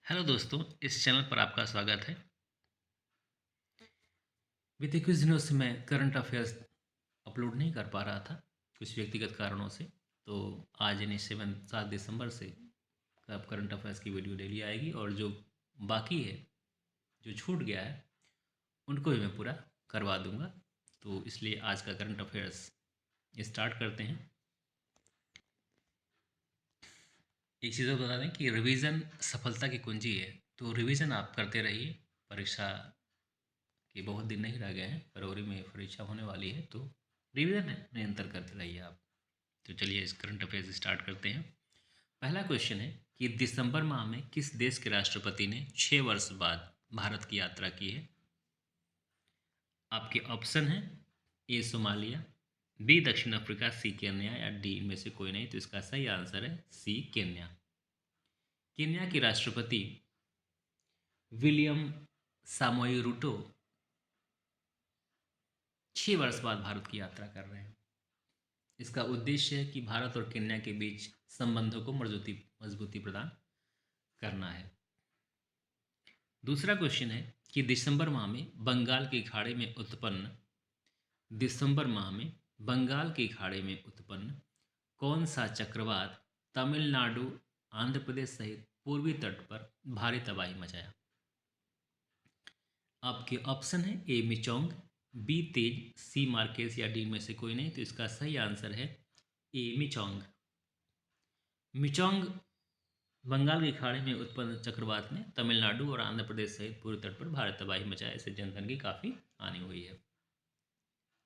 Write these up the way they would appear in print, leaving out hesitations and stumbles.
Hello दोस्तों, इस channel पर आपका स्वागत है। बीते कुछ दिनों से मैं करंट अफेयर्स अपलोड नहीं कर पा रहा था, कुछ व्यक्तिगत कारणों से। तो आज यानी 7 दिसंबर से अब करंट अफेयर्स की वीडियो डेली आएगी और जो बाकी है, जो छूट गया है, उनको भी मैं पूरा करवा दूंगा। तो इसलिए आज का करंट अफेयर्स स्टार्ट करते हैं। एक चीज़ और बता दें कि रिवीजन सफलता की कुंजी है। तो रिवीजन आप करते रहिए। परीक्षा कि बहुत दिन नहीं रह गए हैं, फरवरी में परीक्षा होने वाली है, तो रिवीजन निरंतर करते रहिए आप। तो चलिए इस करंट अफेयर्स स्टार्ट करते हैं। पहला क्वेश्चन है कि दिसंबर माह में किस देश के राष्ट्रपति ने 6 वर्ष बाद भारत की यात्रा की है? आपके ऑप्शन है ए सोमालिया, बी दक्षिण अफ्रीका, सी केन्या या डी इनमें से कोई नहीं। तो इसका सही आंसर है सी केन्या। केन्या के राष्ट्रपति विलियम सामोई रूटो 6 वर्ष बाद भारत की यात्रा कर रहे हैं। इसका उद्देश्य है कि भारत और केन्या के बीच संबंधों को मजबूती प्रदान करना है। दूसरा क्वेश्चन है कि दिसंबर माह में बंगाल की खाड़ी में उत्पन्न कौन सा चक्रवात तमिलनाडु, आंध्र प्रदेश सहित पूर्वी तट पर भारी तबाही मचाया? आपके ऑप्शन है ए मिचोंग, बी तेज, सी मार्केस या डी में से कोई नहीं। तो इसका सही आंसर है ए मिचोंग। मिचोंग बंगाल की खाड़ी में उत्पन्न चक्रवात ने तमिलनाडु और आंध्र प्रदेश सहित पूरे तट पर भारी तबाही मचाया। इससे जनधन की काफ़ी हानि हुई है।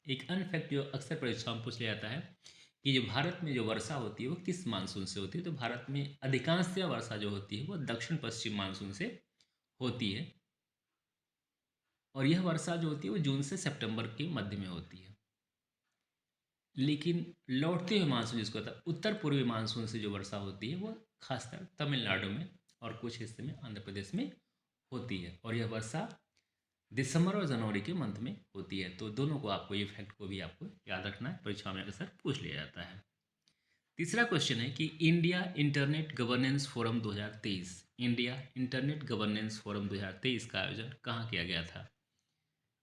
एक अन्य फैक्ट जो अक्सर परीक्षाओं में पूछ लिया जाता है कि जो भारत में जो वर्षा होती है वो किस मानसून से होती है? तो भारत में अधिकांशतः वर्षा जो होती है वो दक्षिण पश्चिम मानसून से होती है, और यह वर्षा जो होती है वो जून से सितंबर के मध्य में होती है। लेकिन लौटते हुए मानसून जिसको होता है उत्तर पूर्वी मानसून से जो वर्षा होती है वो खासकर तमिलनाडु में और कुछ हिस्से में आंध्र प्रदेश में होती है, और यह वर्षा दिसंबर और जनवरी के मंथ में होती है। तो दोनों को आपको, ये फैक्ट को भी आपको याद रखना है, परीक्षा में अक्सर पूछ लिया जाता है। तीसरा क्वेश्चन है कि इंडिया इंटरनेट गवर्नेंस फोरम 2023 का आयोजन कहाँ किया गया था?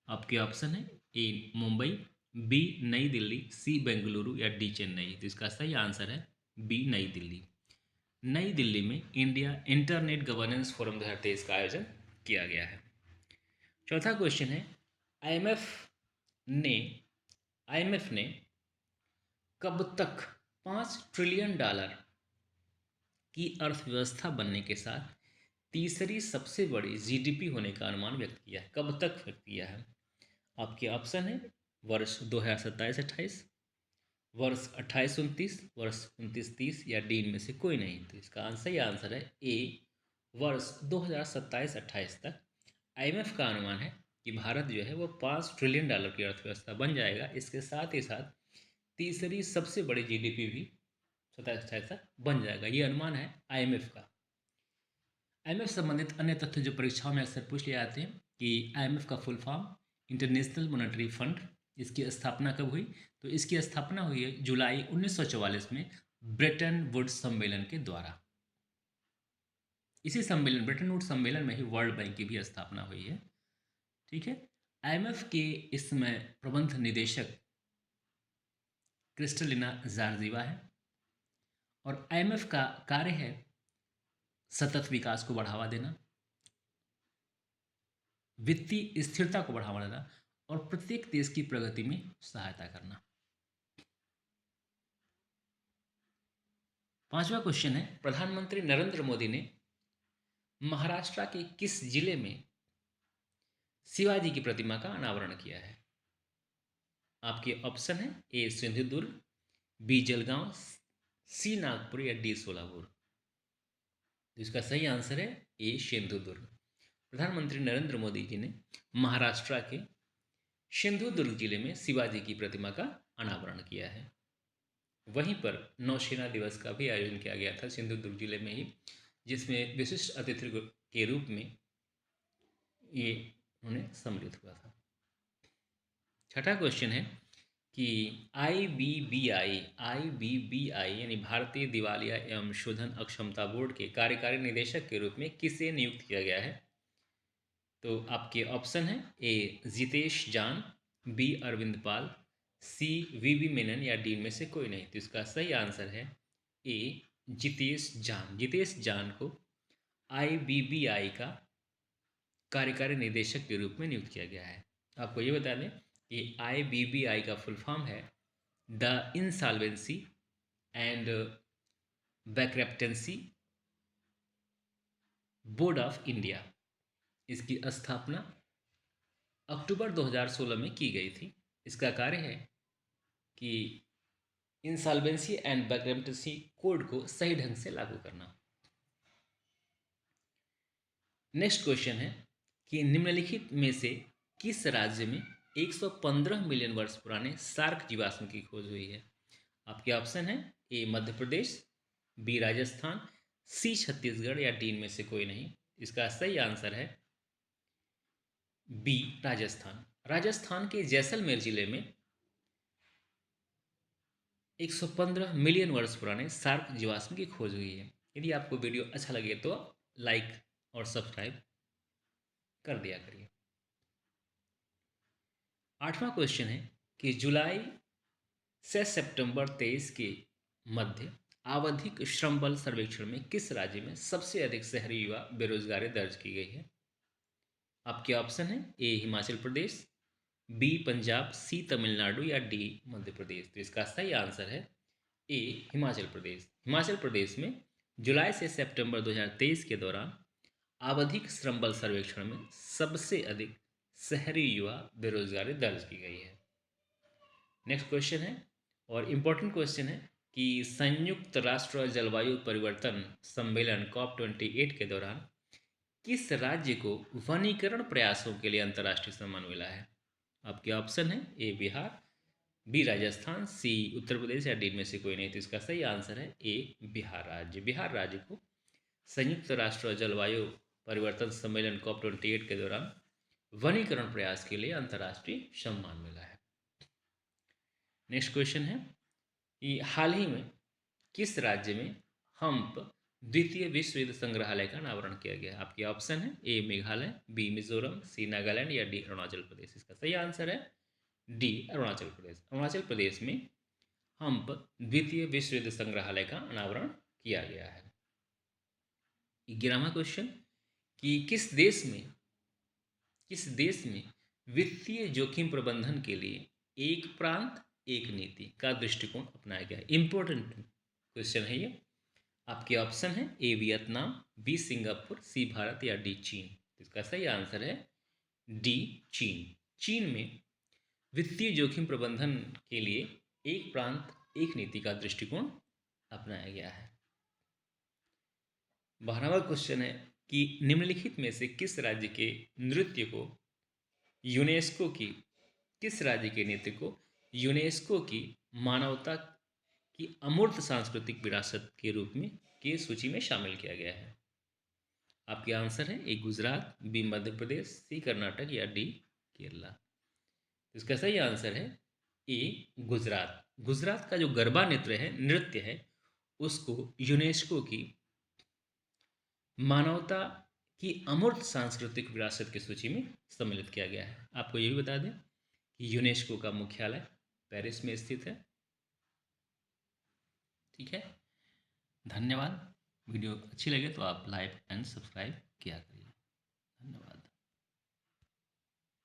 आपके ऑप्शन है ए मुंबई, बी नई दिल्ली, सी बेंगलुरु या डी चेन्नई। तो इसका सही आंसर है बी नई दिल्ली। नई दिल्ली में इंडिया इंटरनेट गवर्नेंस फोरम 2023 का आयोजन किया गया है। चौथा क्वेश्चन है आईएमएफ ने आईएमएफ ने कब तक $5 ट्रिलियन की अर्थव्यवस्था बनने के साथ तीसरी सबसे बड़ी जीडीपी होने का अनुमान व्यक्त किया है? कब तक व्यक्त किया है? आपके ऑप्शन है वर्ष 2027-28, वर्ष 28-29, वर्ष 29-30 या डी में से कोई नहीं। तो इसका सही आंसर है ए वर्ष 2027-28 तक। आईएमएफ का अनुमान है कि भारत जो है वो $5 ट्रिलियन की अर्थव्यवस्था बन जाएगा। इसके साथ ही साथ तीसरी सबसे बड़ी जीडीपी भी 27-28 तक बन जाएगा। ये अनुमान है आईएमएफ का। आईएमएफ संबंधित अन्य तथ्य जो परीक्षाओं में अक्सर पूछ लिए जाते हैं कि आईएमएफ का full form international monetary fund, इसकी स्थापना कब हुई? तो इसकी स्थापना हुई है जुलाई 1944 में ब्रेटन वुड्स सम्मेलन के द्वारा। इसी सम्मेलन, ब्रेटन वुड्स सम्मेलन में ही वर्ल्ड बैंक की भी स्थापना हुई है। ठीक है। आईएमएफ के इस समय प्रबंध निदेशक क्रिस्टलिना जार्जीवा है, और आईएमएफ का कार्य है सतत विकास को बढ़ावा देना, वित्तीय स्थिरता को बढ़ावा देना और प्रत्येक देश की प्रगति में सहायता करना। पांचवा क्वेश्चन है प्रधानमंत्री नरेंद्र मोदी ने महाराष्ट्र के किस जिले में शिवाजी की प्रतिमा का अनावरण किया है? आपके ऑप्शन है ए सिंधुदुर्ग, बी जलगांव, सी नागपुर या डी सोलापुर। तो इसका सही आंसर है ए सिंधुदुर्ग। प्रधानमंत्री नरेंद्र मोदी जी ने महाराष्ट्र के सिंधुदुर्ग जिले में शिवाजी की प्रतिमा का अनावरण किया है। वहीं पर नौसेना दिवस का भी आयोजन किया गया था सिंधुदुर्ग जिले में ही, जिसमें विशिष्ट अतिथि के रूप में ये उन्हें सम्मिलित हुआ था। छठा क्वेश्चन है कि आई बी बी आई यानी भारतीय दिवालिया एवं शोधन अक्षमता बोर्ड के कार्यकारी निदेशक के रूप में किसे नियुक्त किया गया है? तो आपके ऑप्शन है A Jitesh Jaan, B Arvind Pal, C V Menon या डी में से कोई नहीं। तो इसका सही आंसर है ए जितेश जान। जितेश जान को आई का कार्यकारी निदेशक के रूप में नियुक्त किया गया है। आपको ये बता दें कि आई का फुल फॉर्म है the insolvency and bankruptcy board of India. इसकी स्थापना अक्टूबर 2016 में की गई थी। इसका कार्य है कि इंसॉल्वेंसी एंड बैंकरप्टेंसी कोड को सही ढंग से लागू करना। नेक्स्ट क्वेश्चन है कि निम्नलिखित में से किस राज्य में 115 मिलियन वर्ष पुराने सार्क जीवाश्म की खोज हुई है? आपके ऑप्शन है ए मध्य प्रदेश, बी राजस्थान, सी छत्तीसगढ़ या डी में से कोई नहीं। इसका सही आंसर है बी राजस्थान। राजस्थान के जैसलमेर जिले में 115 मिलियन वर्ष पुराने सार्क जीवाश्म की खोज हुई है। यदि आपको वीडियो अच्छा लगे तो लाइक और सब्सक्राइब कर दिया करिए। 8वां क्वेश्चन है कि जुलाई से सितंबर 23 के मध्य आवधिक श्रम बल सर्वेक्षण में किस राज्य में सबसे अधिक शहरी युवा बेरोजगारी दर्ज की गई है? आपके ऑप्शन है ए हिमाचल प्रदेश, बी पंजाब, सी तमिलनाडु या डी मध्य प्रदेश। तो इसका सही आंसर है ए हिमाचल प्रदेश। हिमाचल प्रदेश में जुलाई से सितंबर 2023 के दौरान आवधिक श्रम बल सर्वेक्षण में सबसे अधिक शहरी युवा बेरोजगारी दर्ज की गई है। नेक्स्ट क्वेश्चन है और इम्पोर्टेंट क्वेश्चन है कि संयुक्त राष्ट्र जलवायु परिवर्तन सम्मेलन COP28 के दौरान किस राज्य को वनीकरण प्रयासों के लिए अंतर्राष्ट्रीय सम्मान मिला है? आपके ऑप्शन है ए बिहार, बी राजस्थान, सी उत्तर प्रदेश या डी में से कोई नहीं। तो इसका सही आंसर है ए बिहार राज्य। बिहार राज्य को संयुक्त राष्ट्र जलवायु परिवर्तन सम्मेलन COP28 के दौरान वनीकरण प्रयास के लिए अंतर्राष्ट्रीय सम्मान मिला है। नेक्स्ट क्वेश्चन है कि हाल ही में किस राज्य में हम्प द्वितीय विश्व युद्ध संग्रहालय का अनावरण किया गया? आपके ऑप्शन है ए मेघालय, बी मिजोरम, सी नागालैंड या डी अरुणाचल प्रदेश। इसका सही आंसर है डी अरुणाचल प्रदेश। अरुणाचल प्रदेश में हम्प द्वितीय विश्व युद्ध संग्रहालय का अनावरण किया गया है। 11वां क्वेश्चन कि किस देश में वित्तीय जोखिम प्रबंधन के लिए एक प्रांत एक नीति का दृष्टिकोण अपनाया गया है? इंपॉर्टेंट क्वेश्चन है ये। आपके ऑप्शन है ए वियतनाम, बी सिंगापुर, सी भारत या डी चीन। इसका सही आंसर है डी चीन। चीन में वित्तीय जोखिम प्रबंधन के लिए एक प्रांत एक नीति का दृष्टिकोण अपनाया गया है। 12वां क्वेश्चन है कि निम्नलिखित में से किस राज्य के नृत्य को यूनेस्को की मानवता की अमूर्त सांस्कृतिक विरासत के रूप में की सूची में शामिल किया गया है? आपके आंसर है ए गुजरात, बी मध्य प्रदेश, सी कर्नाटक या डी केरला। इसका सही आंसर है ए गुजरात। गुजरात का जो गरबा नृत्य है उसको यूनेस्को की मानवता की अमूर्त सांस्कृतिक विरासत की सूची में सम्मिलित किया गया है। आपको ये भी बता दें कि यूनेस्को का मुख्यालय पेरिस में स्थित है। ठीक है, धन्यवाद। वीडियो अच्छी लगे तो आप लाइक एंड सब्सक्राइब किया करिए।